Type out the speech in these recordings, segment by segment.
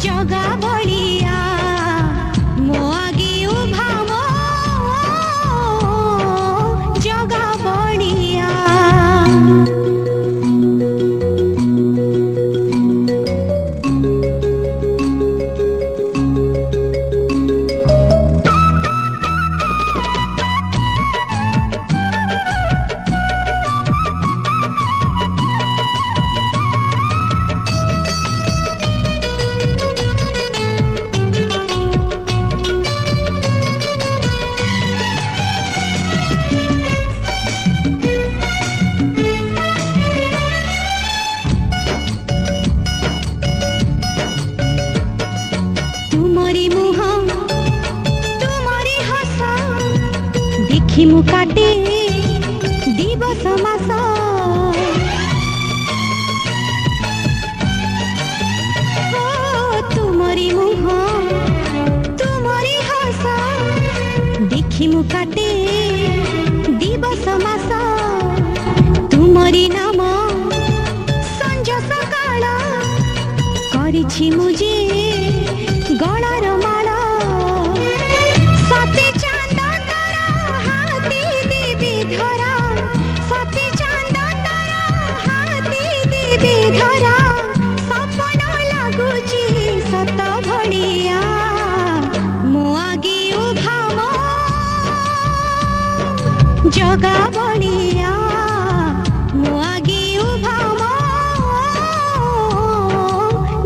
जगा बलिया मो आगे उभा मो जगा बलिया। देखी मु काटे दिवस मास तुमरी मुह तुमरी हस देखी मु काटे दिवस मास तुमरी नाम संज सकाळ करिछि मुझे गलार माला सते चांद हाथी देवी धरा सते चांद हाथी देवी धरा सपन लागुची सत भड़िया मो आगे उभा मो जगा बलिया मो आगे उभा मो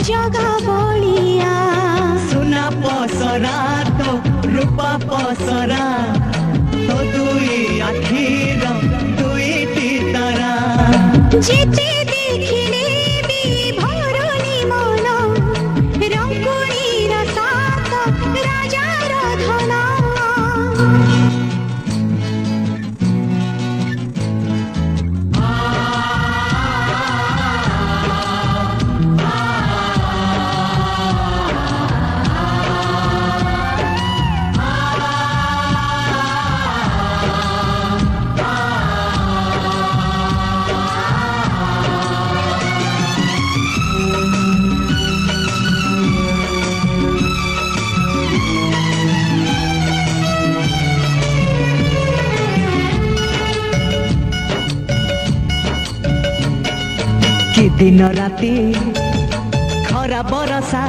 जगा बलिया। सुना पसरा तो रूपा पसरा तो दुई आखिर दुईटी तारा जेते देखिले भी भरुनी मन रंगुणीर साथ राजार धन। कि दिन राति खरा बरसा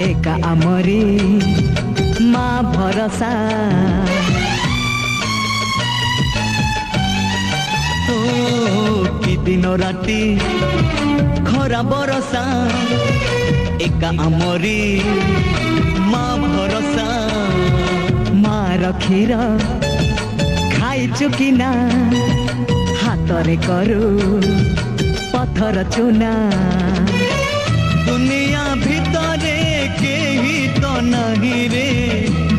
एका आमरी माँ भरसा ओ कि दिन राति खरा बरसा एका आमरी माँ भरसा माँ रखीर खाई चुकिना हातरे करू पत्थर चुना दुनिया भितरे केही तो नहीं रे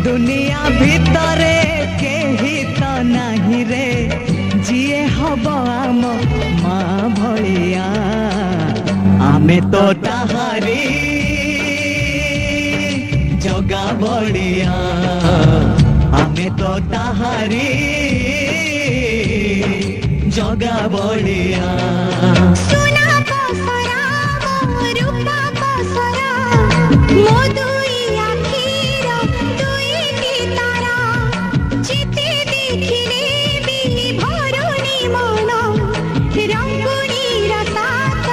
दुनिया भितरे केही तो नहीं रे जिए हब आम माँ भलिया आमे तो ताहारी जगा बलिया आमे तो ताहारी जगा बलिया। सुना पसरा मो रूपा पसरा मो दुई आखिर दुईटी तारा जेते देखिले भी भरुनी मन रंगुणीर साथ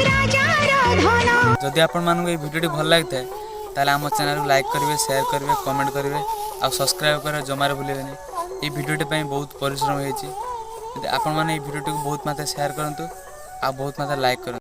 राजार धन। जदि आपण मानक भिडियोटी भल लगी था ताले आम चैनल को लाइक करेंगे शेयर करेंगे कमेंट करेंगे और सब्सक्राइब करेंगे जमार भूलें। ये भिडियोटी बहुत परिश्रम होती आपण मैंने भिडियोटी को बहुत मात्रा शेयर करूँ आ बहुत मात्रा लाइक करूँ।